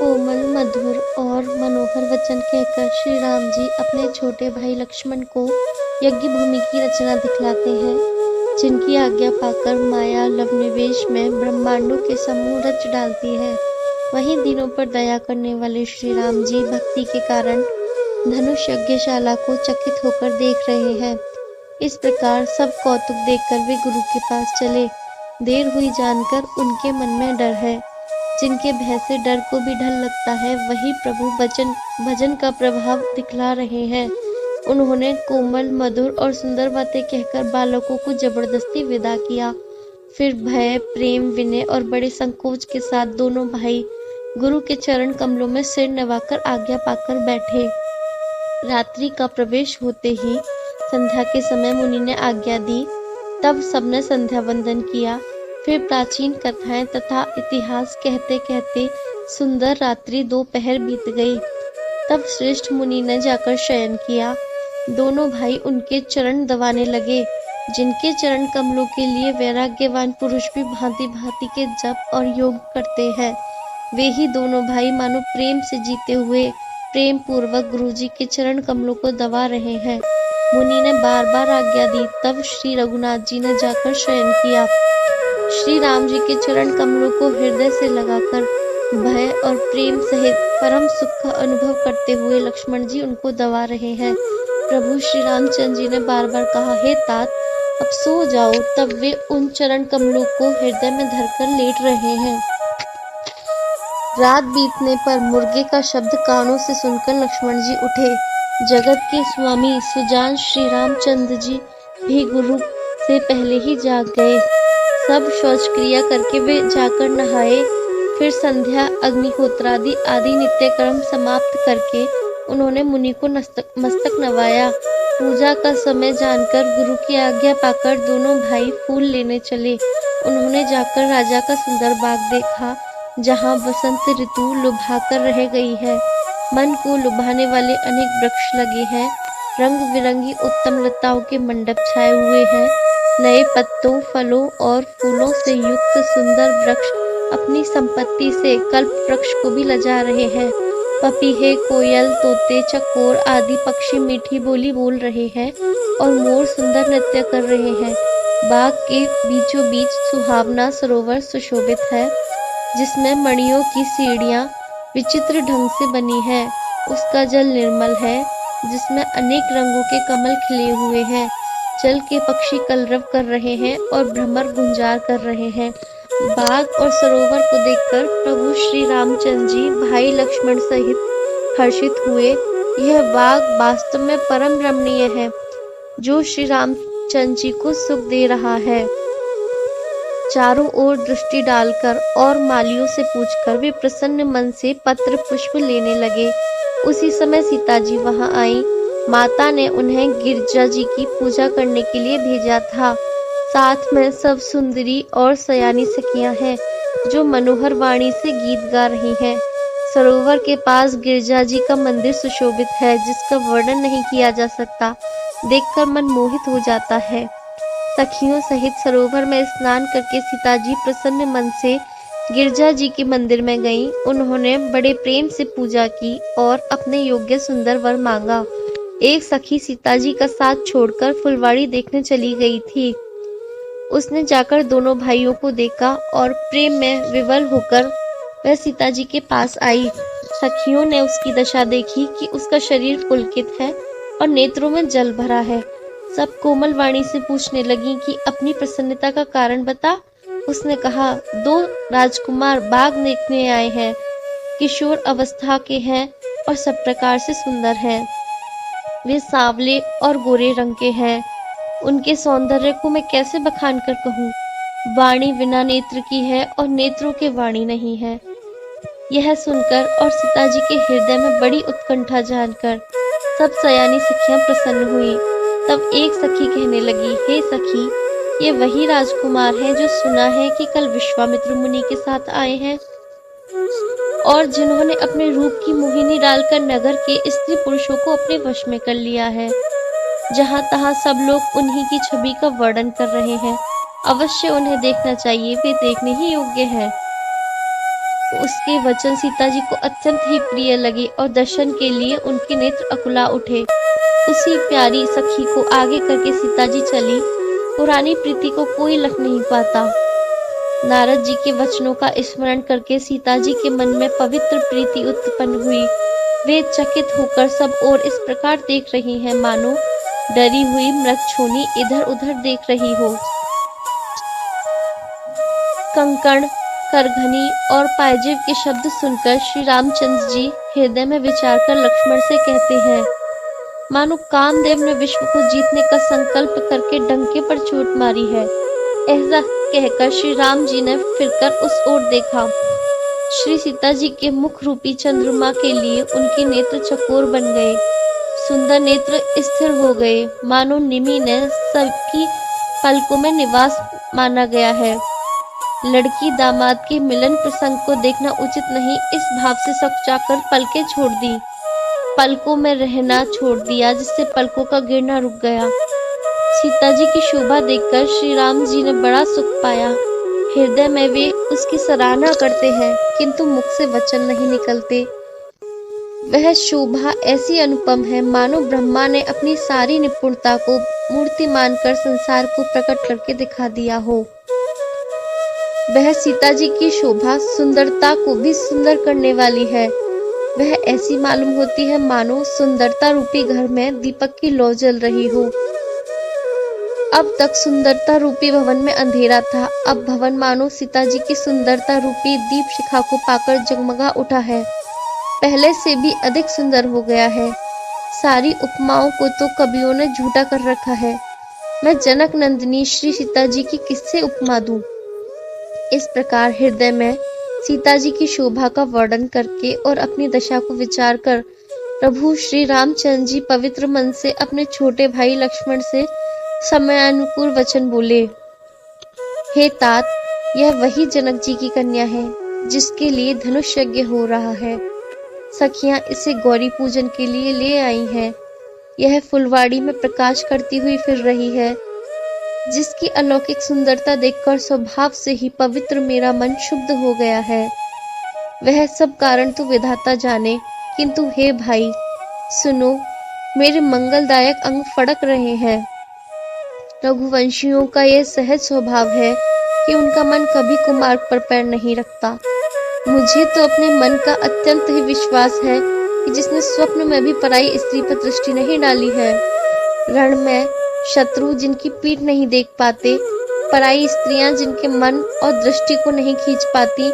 कोमल, मधुर और मनोहर वचन कहकर श्री राम जी अपने छोटे भाई लक्ष्मण को यज्ञ भूमि की रचना दिखलाते हैं, जिनकी आज्ञा पाकर माया लवनिवेश में ब्रह्मांडों के समूह रच डालती है। वहीं दिनों पर दया करने वाले श्री राम जी भक्ति के कारण धनुष यज्ञशाला को चकित होकर देख रहे हैं। इस प्रकार सब कौतुक देखकर वे गुरु के पास चले। देर हुई जानकर उनके मन में डर है। जिनके भय से डर को भी डर लगता है, वही प्रभु भजन का प्रभाव दिखला रहे हैं। उन्होंने कोमल, मधुर और सुंदर बातें कहकर बालकों को जबरदस्ती विदा किया। फिर भय, प्रेम, विनय और बड़े संकोच के साथ दोनों भाई गुरु के चरण कमलों में सिर नवाकर आज्ञा पाकर बैठे। रात्रि का प्रवेश होते ही संध्या के समय मुनि ने आज्ञा दी। तब सबने संध्या वंदन किया। फिर प्राचीन कथाएं तथा इतिहास कहते कहते सुंदर रात्रि दोपहर बीत गई। तब श्रेष्ठ मुनि ने जाकर शयन किया। दोनों भाई उनके चरण दबाने लगे। जिनके चरण कमलों के लिए वैराग्यवान पुरुष भी भांति भांति के जप और योग करते हैं, वे ही दोनों भाई मानो प्रेम से जीते हुए प्रेम पूर्वक गुरु जी के चरण कमलों को दबा रहे हैं। मुनि ने बार बार आज्ञा दी। तब श्री रघुनाथ जी ने जाकर शयन किया। श्री राम जी के चरण कमलों को हृदय से लगाकर भय और प्रेम सहित परम सुख का अनुभव करते हुए लक्ष्मण जी उनको दबा रहे हैं। प्रभु श्री रामचंद्र जी ने बार बार कहा, हे तात, अब सो जाओ। तब वे उन चरण कमलों को हृदय में धरकर लेट रहे हैं। रात बीतने पर मुर्गे का शब्द कानों से सुनकर लक्ष्मण जी उठे। जगत के स्वामी सुजान श्री रामचंद्र जी भी गुरु से पहले ही जाग गए। सब शौच क्रिया करके वे जाकर नहाए। फिर संध्या, अग्निहोत्रादि आदि नित्य कर्म समाप्त करके उन्होंने मुनि को मस्तक नवाया। पूजा का समय जानकर गुरु की आज्ञा पाकर दोनों भाई फूल लेने चले। उन्होंने जाकर राजा का सुंदर बाग देखा, जहाँ बसंत ऋतु लुभाकर रह गई है। मन को लुभाने वाले अनेक वृक्ष लगे हैं। रंग बिरंगी उत्तम लताओं के मंडप छाए हुए हैं। नए पत्तों, फलों और फूलों से युक्त सुंदर वृक्ष अपनी संपत्ति से कल्प वृक्ष को भी लजा रहे हैं। पपीहे, कोयल, तोते, चकोर आदि पक्षी मीठी बोली बोल रहे हैं और मोर सुंदर नृत्य कर रहे हैं। बाग के बीचों बीच सुहावना सरोवर सुशोभित है, जिसमें मणियों की सीढ़ियां विचित्र ढंग से बनी है। उसका जल निर्मल है, जिसमें अनेक रंगों के कमल खिले हुए हैं। जल के पक्षी कलरव कर रहे हैं और भ्रमर गुंजार कर रहे हैं। बाग और सरोवर को देखकर प्रभु श्री रामचंद्र जी भाई लक्ष्मण सहित हर्षित हुए। यह बाग वास्तव में परम रमणीय है, जो श्री रामचंद्र जी को सुख दे रहा है। चारों ओर दृष्टि डालकर और मालियों से पूछकर वे प्रसन्न मन से पत्र पुष्प लेने लगे। उसी समय सीता जी वहां आई। माता ने उन्हें गिरजा जी की पूजा करने के लिए भेजा था। साथ में सब सुंदरी और सयानी सखियां हैं, जो मनोहर वाणी से गीत गा रही हैं। सरोवर के पास गिरजा जी का मंदिर सुशोभित है, जिसका वर्णन नहीं किया जा सकता। देखकर मन मोहित हो जाता है। सखियों सहित सरोवर में स्नान करके सीता जी प्रसन्न मन से गिरजा जी के मंदिर में गईं। उन्होंने बड़े प्रेम से पूजा की और अपने योग्य सुंदर वर मांगा। एक सखी सीता जी का साथ छोड़कर फुलवाड़ी देखने चली गई थी। उसने जाकर दोनों भाइयों को देखा और प्रेम में विवल होकर वह सीता जी के पास आई। सखियों ने उसकी दशा देखी कि उसका शरीर पुलकित है और नेत्रों में जल भरा है। सब कोमल वाणी से पूछने लगी कि अपनी प्रसन्नता का कारण बता। उसने कहा, दो राजकुमार बाग देखने आए हैं। किशोर अवस्था के हैं और सब प्रकार से सुंदर हैं। वे सांवले और गोरे रंग के हैं। उनके सौंदर्य को मैं कैसे बखान कर कहूँ। वाणी बिना नेत्र की है और नेत्रों के वाणी नहीं है। यह सुनकर और सीता जी के हृदय में बड़ी उत्कंठा जानकर सब सयानी सखियां प्रसन्न हुई। तब एक सखी कहने लगी, हे सखी, ये वही राजकुमार हैं जो सुना है कि कल विश्वामित्र मुनि के साथ आए हैं और जिन्होंने अपने रूप की मोहिनी डालकर नगर के स्त्री पुरुषों को अपने वश में कर लिया है। जहाँ तहाँ सब लोग उन्हीं की छवि का वर्णन कर रहे हैं। अवश्य उन्हें देखना चाहिए, वे देखने ही योग्य हैं। उसके वचन सीता जी को अत्यंत ही प्रिय लगे और दर्शन के लिए उनके नेत्र अकुला उठे। उसी प्यारी सखी को आगे करके सीता जी चली। पुरानी प्रीति को कोई लख नहीं पाता। नारद जी के वचनों का स्मरण करके सीता जी के मन में पवित्र प्रीति उत्पन्न हुई। वे चकित होकर सब ओर इस प्रकार देख रही हैं मानो डरी हुई मृगछोनी इधर उधर देख रही हो। कंकण, करघनी और पायजेब के शब्द सुनकर श्री रामचंद्र जी हृदय में विचार कर लक्ष्मण से कहते हैं, मानो कामदेव ने विश्व को जीतने का संकल्प करके डंके पर चोट मारी है। ऐसा कहकर श्री राम जी ने फिरकर उस ओर देखा। श्री सीता जी के मुख रूपी चंद्रमा के लिए उनके नेत्र चकोर बन गए, सुंदर नेत्र स्थिर हो गए, मानो निमि ने सबकी पलकों में निवास माना गया है। लड़की दामाद के मिलन प्रसंग को देखना उचित नहीं, इस भाव से सकचाकर पलकें छोड़ दी, पलकों में रहना छोड़ दिया, जिससे पलकों का गिरना रुक गया। सीता जी की शोभा देखकर श्री राम जी ने बड़ा सुख पाया। हृदय में वे उसकी सराहना करते हैं, किंतु मुख से वचन नहीं निकलते। वह शोभा ऐसी अनुपम है मानो ब्रह्मा ने अपनी सारी निपुणता को मूर्तिमान कर संसार को प्रकट करके दिखा दिया हो। वह सीता जी की शोभा सुंदरता को भी सुंदर करने वाली है। वह ऐसी मालूम होती है मानो सुंदरता रूपी घर में दीपक की लौ जल रही हो। अब तक सुंदरता रूपी भवन में अंधेरा था, अब भवन मानो सीता जी की सुंदरता रूपी दीप शिखा को पाकर जगमगा उठा है, पहले से भी अधिक सुंदर हो गया है। सारी उपमाओं को तो कवियों ने झूठा कर रखा है। मैं जनक नंदिनी श्री सीता जी की किससे उपमा दूं? इस प्रकार हृदय में सीता जी की शोभा का वर्णन करके और अपनी दशा को विचार कर प्रभु श्री रामचंद्र जी पवित्र मन से अपने छोटे भाई लक्ष्मण से समयानुकूल वचन बोले, हे तात, यह वही जनक जी की कन्या है जिसके लिए धनुष यज्ञ हो रहा है। सखियां इसे गौरी पूजन के लिए ले आई हैं। यह फुलवाड़ी में प्रकाश करती हुई फिर रही है, जिसकी अलौकिक सुंदरता देखकर स्वभाव से ही पवित्र मेरा मन शुद्ध हो गया है। वह सब कारण तो विधाता जाने, किंतु हे भाई सुनो, मेरे मंगलदायक अंग फड़क रहे हैं। रघुवंशियों का यह सहज स्वभाव है कि उनका मन कभी कुमार्ग पर पैर नहीं रखता। मुझे तो अपने मन का अत्यंत ही विश्वास है कि जिसने स्वप्न में भी पराई स्त्री पर दृष्टि नहीं डाली है। रण में शत्रु जिनकी पीठ नहीं देख पाते, पराई स्त्रियां जिनके मन और दृष्टि को नहीं खींच पाती,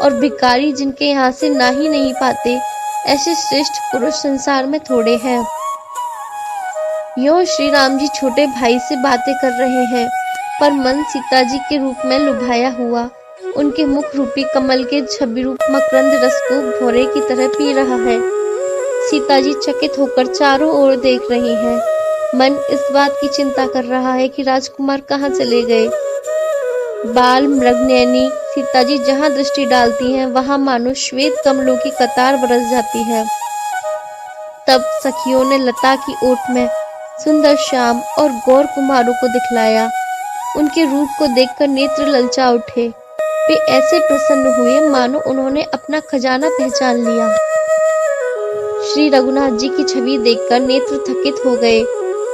और भिखारी जिनके यहाँ से ना ही नहीं पाते, ऐसे श्रेष्ठ पुरुष संसार में थोड़े हैं। यो श्री राम जी छोटे भाई से बातें कर रहे हैं, पर मन सीता जी के रूप में लुभाया हुआ उनके मुख रूपी कमल के छवि रूप मकरंद रस को भौरे की तरह पी रहा है। सीता जी चकित होकर चारों ओर देख रही हैं। मन इस बात की चिंता कर रहा है कि राजकुमार कहाँ चले गए। बाल मृगनयनी सीता जी जहाँ दृष्टि डालती हैं, वहां मानो श्वेत कमलों की कतार बरस जाती है। तब सखियों ने लता की ओट में सुंदर श्याम और गौर कुमारों को दिखलाया। उनके रूप को देखकर नेत्र ललचा उठे। वे ऐसे प्रसन्न हुए मानो उन्होंने अपना खजाना पहचान लिया। श्री रघुनाथ जी की छवि देखकर नेत्र थकित हो गए,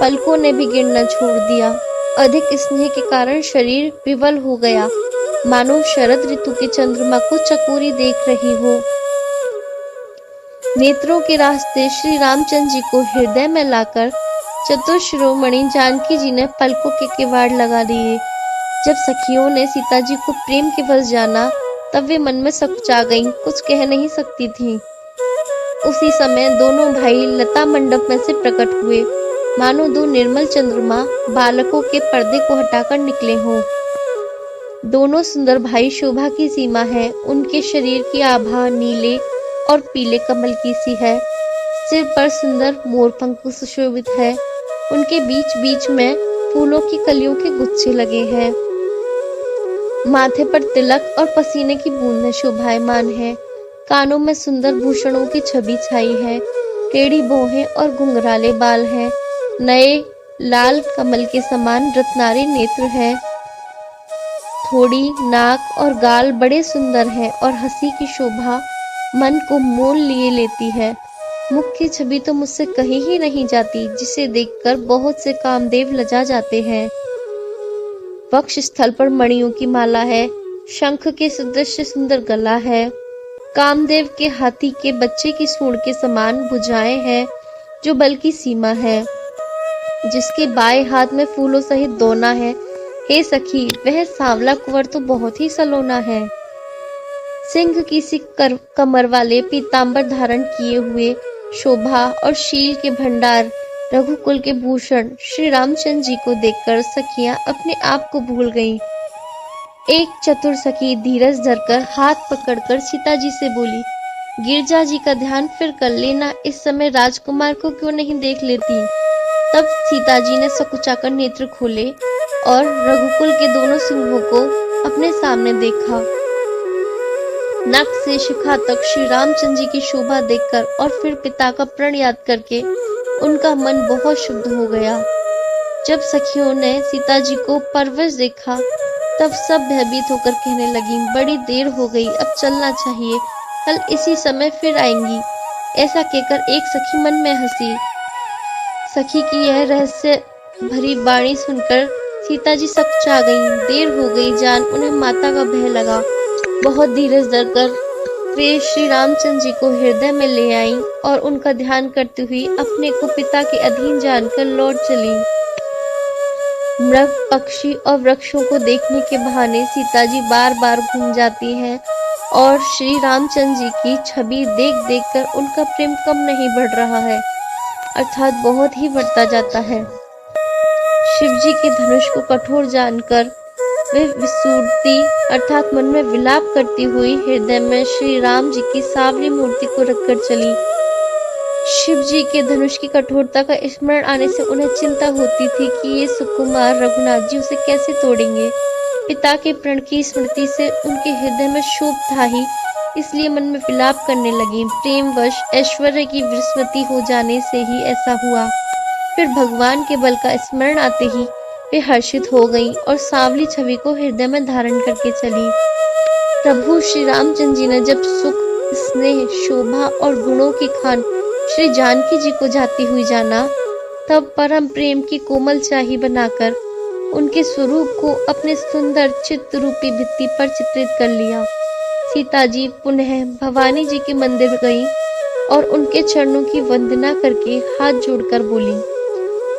पलकों ने भी गिरना छोड़ दिया। अधिक स्नेह के कारण शरीर विवल हो गया, मानो शरद ऋतु के चंद्रमा को चकोरी देख रही हो। नेत्रों के रास्ते श्री रामचंद्र जी को हृदय में लाकर चतुर्शिरोमणि जानकी जी ने पलकों के किवाड़ लगा दिए। जब सखियों ने सीता जी को प्रेम के वश जाना, तब वे मन में सकुचा गईं, कुछ कह नहीं सकती थीं। उसी समय दोनों भाई लता मंडप में से प्रकट हुए, मानो दो निर्मल चंद्रमा बालकों के पर्दे को हटाकर निकले हों। दोनों सुंदर भाई शोभा की सीमा है। उनके शरीर की आभा नीले और पीले कमल की सी है। सिर पर सुंदर मोरपंख सुशोभित है। उनके बीच बीच में फूलों की कलियों के गुच्छे लगे हैं। माथे पर तिलक और पसीने की बूंदें शोभायमान है। कानों में सुंदर भूषणों की छवि छाई है। टेढ़ी भौहें और घुंघराले बाल हैं। नए लाल कमल के समान रत्नारी नेत्र है। थोड़ी, नाक और गाल बड़े सुंदर हैं और हंसी की शोभा मन को मोल लिए लेती है। मुख की छवि तो मुझसे कहीं ही नहीं जाती, जिसे देखकर बहुत से कामदेव लजा जाते हैं। वक्ष स्थल पर मणियों की माला है, शंख के सदृश सुंदर गला है, कामदेव के हाथी के बच्चे की सूंड के समान भुजाएं हैं, जो बल की सीमा है, जिसके बाएं हाथ में फूलों सहित दोना है। हे सखी, वह सांवला कुंवर तो बहुत ही सलोना है। सिंह की सी कमर वाले पीतांबर धारण किए हुए, शोभा और शील के भंडार, रघुकुल के भूषण श्री रामचंद्र जी को देखकर सखियां अपने आप को भूल गईं। एक चतुर सखी धीरज धरकर हाथ पकड़कर सीता जी से बोली, गिरजा जी का ध्यान फिर कर लेना, इस समय राजकुमार को क्यों नहीं देख लेती। तब सीता जी ने सकुचाकर नेत्र खोले और रघुकुल के दोनों सिंहों को अपने सामने देखा। नख से शिखा तक श्री रामचंद्र जी की शोभा देखकर और फिर पिता का प्रण याद करके उनका मन बहुत शुद्ध हो गया। जब सखियों ने सीता जी को परवश देखा, तब सब भयभीत होकर कहने लगी, बड़ी देर हो गई, अब चलना चाहिए, कल इसी समय फिर आएंगी। ऐसा कहकर एक सखी मन में हंसी। सखी की यह रहस्य भरी वाणी सुनकर सीता जी सकचा गईं। देर हो गई जान उन्हें माता का भय लगा। बहुत धीरज धरकर वे श्री रामचंद्र जी को हृदय में ले आईं और उनका ध्यान करते हुए अपने को पिता के अधीन जानकर लौट चली। मृग, पक्षी और वृक्षों को देखने के बहाने सीता जी बार बार घूम जाती हैं और श्री रामचंद्र जी की छवि देख देख कर उनका प्रेम कम नहीं बढ़ रहा है, अर्थात बहुत ही बढ़ता जाता है। शिव जी के धनुष को कठोर जानकर वे विसूरती अर्थात मन में विलाप करती हुई हृदय में श्री राम जी की सांवली मूर्ति को रखकर चली। शिव जी के धनुष की कठोरता का स्मरण आने से उन्हें चिंता होती थी कि ये सुकुमार रघुनाथ जी उसे कैसे तोड़ेंगे। पिता के प्रण की स्मृति से उनके हृदय में शोभ था ही, इसलिए मन में विलाप करने लगी। प्रेमवश ऐश्वर्य की विस्मृति हो जाने से ही ऐसा हुआ। फिर भगवान के बल का स्मरण आते ही वे हर्षित हो गईं और सांवली छवि को हृदय में धारण करके चली। प्रभु श्री रामचंद्र जी ने जब सुख, स्नेह, शोभा और गुणों की खान श्री जानकी जी को जाती हुई जाना, तब परम प्रेम की कोमल चाही बनाकर उनके स्वरूप को अपने सुंदर चित्त रूपी भित्ति पर चित्रित कर लिया। सीता जी पुनः भवानी जी के मंदिर गईं और उनके चरणों की वंदना करके हाथ जोड़कर बोली,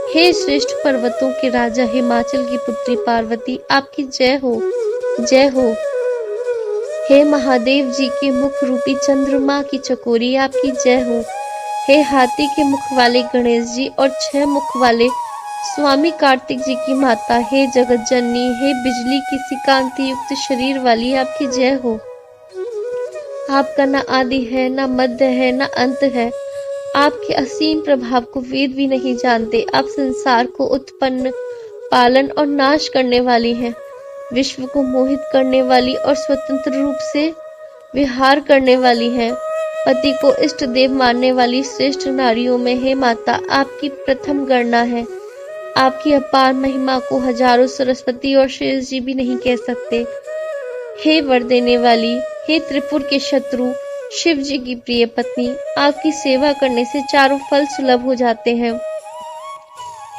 हे श्रेष्ठ पर्वतों के राजा हिमाचल की पुत्री पार्वती, आपकी जय हो, जय हो। हे महादेव जी के मुख रूपी चंद्रमा की चकोरी, आपकी जय हो। हे हाथी के मुख वाले गणेश जी और 6 मुख वाले स्वामी कार्तिक जी की माता, हे जगत जननी, हे बिजली की सी कांति युक्त शरीर वाली, आपकी जय हो। आपका न आदि है, न मध्य है, न अंत है। आपके असीम प्रभाव को वेद भी नहीं जानते। आप संसार को उत्पन्न, पालन और नाश करने वाली हैं, विश्व को मोहित करने वाली और स्वतंत्र रूप से विहार करने वाली हैं। पति को इष्ट देव मानने वाली श्रेष्ठ नारियों में हे माता आपकी प्रथम गणना है। आपकी अपार महिमा को हजारों सरस्वती और शेष जी भी नहीं कह सकते। हे वर देने वाली, हे त्रिपुर के शत्रु, शिव जी की प्रिय पत्नी, आपकी सेवा करने से चारों फल सुलभ हो जाते हैं।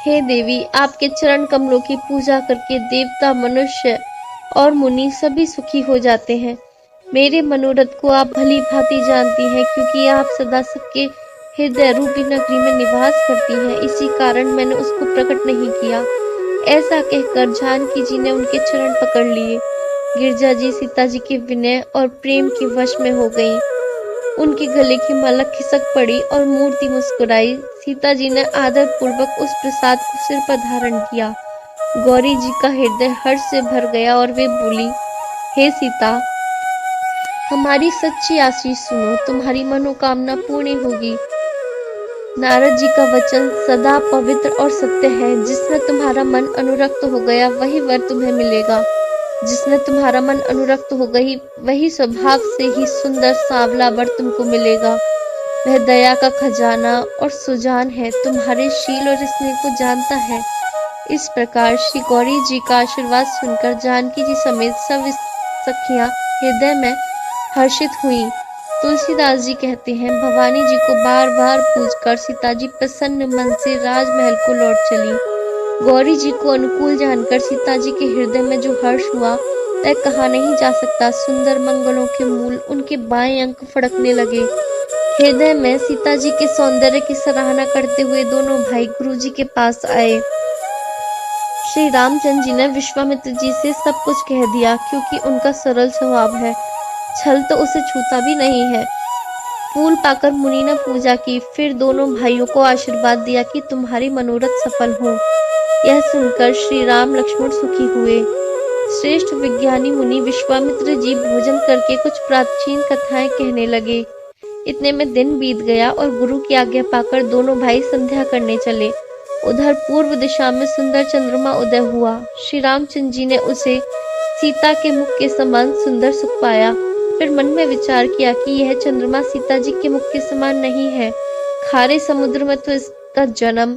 हे देवी, आपके चरण कमलों की पूजा करके देवता, मनुष्य और मुनि सभी सुखी हो जाते हैं। मेरे मनोरथ को आप भली भांति जानती हैं, क्योंकि आप सदा सबके हृदय रूपी नगरी में निवास करती हैं। इसी कारण मैंने उसको प्रकट नहीं किया। ऐसा कहकर जानकी जी ने उनके चरण पकड़ लिए। गिरजा जी सीता जी के विनय और प्रेम के वश में हो गईं। उनके गले की माला खिसक पड़ी और मूर्ति मुस्कुराई। सीता जी ने आदर पूर्वक उस प्रसाद को सिर पर धारण किया। गौरी जी का हृदय हर्ष से भर गया और वे बोली, हे सीता, हमारी सच्ची आशीष सुनो, तुम्हारी मनोकामना पूर्ण होगी। नारद जी का वचन सदा पवित्र और सत्य है। जिसमें तुम्हारा मन अनुरक्त हो गया वही वर तुम्हें मिलेगा। जिसमें तुम्हारा मन अनुरक्त हो गई वही स्वभाव से ही सुंदर सांवला वर तुमको मिलेगा। वह दया का खजाना और सुजान है, तुम्हारे शील और स्नेह को जानता है, इस प्रकार श्री गौरी जी का आशीर्वाद सुनकर जानकी जी समेत सब सखियां हृदय में हर्षित हुई। तुलसीदास जी कहते हैं, भवानी जी को बार बार पूजकर सीता जी प्रसन्न मन से राजमहल को लौट चली। गौरी जी को अनुकूल जानकर सीता जी के हृदय में जो हर्ष हुआ वह कहा नहीं जा सकता। सुंदर मंगलों के मूल उनके बाएं अंक फड़कने लगे। हृदय में सीता जी के सौंदर्य की सराहना करते हुए दोनों भाई गुरु जी के पास आए। श्री रामचंद्र जी ने विश्वामित्र जी से सब कुछ कह दिया, क्योंकि उनका सरल स्वभाव है, छल तो उसे छूता भी नहीं है। फूल पाकर मुनि ने पूजा की, फिर दोनों भाइयों को आशीर्वाद दिया कि तुम्हारी मनोरथ सफल हो। यह सुनकर श्री राम लक्ष्मण सुखी हुए। श्रेष्ठ विज्ञानी मुनि विश्वामित्र जी भोजन करके कुछ प्राचीन कथाएं कहने लगे। इतने में दिन बीत गया और गुरु की आज्ञा पाकर दोनों भाई संध्या करने चले। उधर पूर्व दिशा में सुंदर चंद्रमा उदय हुआ। श्री रामचंद्र जी ने उसे सीता के मुख के समान सुंदर सुख पाया। फिर मन में विचार किया कि यह चंद्रमा सीता जी के मुख के समान नहीं है। खारे समुद्र में तो इसका जन्म,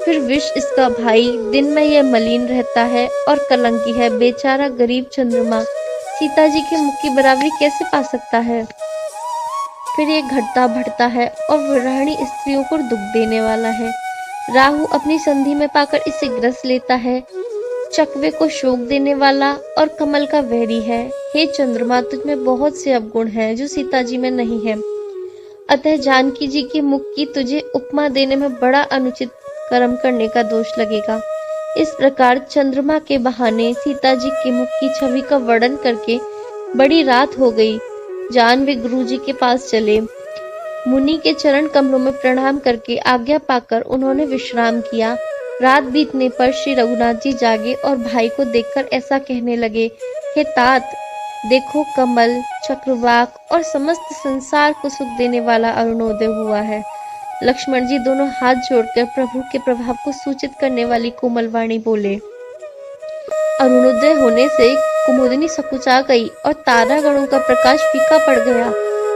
फिर विष इसका भाई। दिन में यह मलिन रहता है और कलंकी है। बेचारा गरीब चंद्रमा सीता जी के मुख की बराबरी कैसे पा सकता है। फिर ये घटता बढ़ता है और विरहिणी स्त्रियों को दुख देने वाला है। राहु अपनी संधि में पाकर इसे ग्रस लेता है। चकवे को शोक देने वाला और कमल का वैरी है। हे चंद्रमा, तुझमें बहुत से अवगुण हैं जो सीता जी में नहीं है। अतः जानकी जी के मुख की तुझे उपमा देने में बड़ा अनुचित कर्म करने का दोष लगेगा। इस प्रकार चंद्रमा के बहाने सीता जी के मुख की छवि का वर्णन करके बड़ी रात हो गई। जानवी गुरु जी के पास चले। मुनि के चरण कमलों में प्रणाम करके आज्ञा पाकर उन्होंने विश्राम किया। रात बीतने पर श्री रघुनाथ जी जागे और भाई को देखकर ऐसा कहने लगे, हे तात, देखो कमल, चक्रवाक और समस्त संसार को सुख देने वाला अरुणोदय हुआ है। लक्ष्मण जी दोनों हाथ जोड़कर प्रभु के प्रभाव को सूचित करने वाली कोमल वाणी बोले। अरुणोदय होने से कुमुदिनी सकुचा गई और तारागणों का प्रकाश फीका पड़ गया।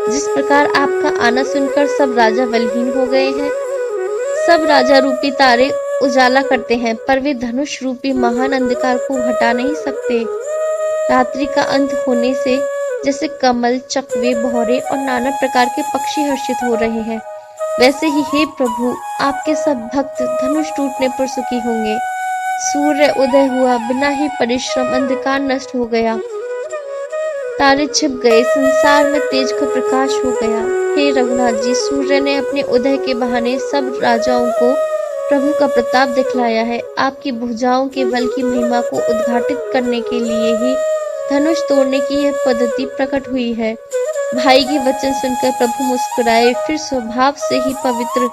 जिस प्रकार आपका आना सुनकर सब राजा बलहीन हो गए हैं। सब राजा रूपी तारे उजाला करते हैं, पर वे धनुष रूपी महान अंधकार को हटा नहीं सकते। रात्रि का अंत होने से जैसे कमल, चकवे, भौरे और नाना प्रकार के पक्षी हर्षित हो रहे हैं, वैसे ही हे प्रभु, आपके सब भक्त धनुष टूटने पर सुखी होंगे। सूर्य उदय हुआ, बिना ही परिश्रम अंधकार नष्ट हो गया। तारे छिप गए, संसार में तेज का प्रकाश हो गया। हे रघुनाथ जी, सूर्य ने अपने उदय के बहाने सब राजाओं को प्रभु का प्रताप दिखलाया है। आपकी भुजाओं के बल की महिमा को उद्घाटित करने के लिए ही धनुष तोड़ने की यह पद्धति प्रकट हुई है। भाई के वचन सुनकर प्रभु मुस्कुराए। फिर स्वभाव से ही पवित्र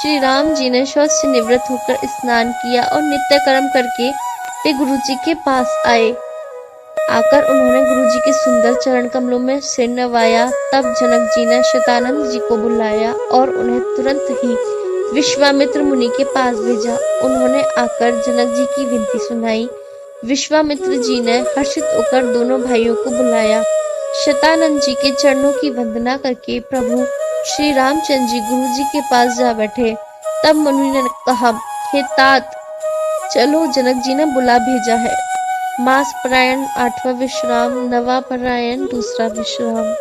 श्री राम जी ने शौच से निवृत्त होकर स्नान किया और नित्य कर्म करके वे गुरु जी के पास आए। आकर उन्होंने गुरु जी के सुंदर चरण कमलों में सिर नवाया। तब जनक जी ने शतानंद जी को बुलाया और उन्हें तुरंत ही विश्वामित्र मुनि के पास भेजा। उन्होंने आकर जनक जी की विनती सुनाई। विश्वामित्र जी ने हर्षित होकर दोनों भाइयों को बुलाया। शतानंद जी के चरणों की वंदना करके प्रभु श्री रामचंद्र जी गुरु जी के पास जा बैठे। तब मुनि ने कहा, हे तात, चलो, जनक जी ने बुला भेजा है। मास परायण 8वां विश्राम, नवा परायण 2रा विश्राम।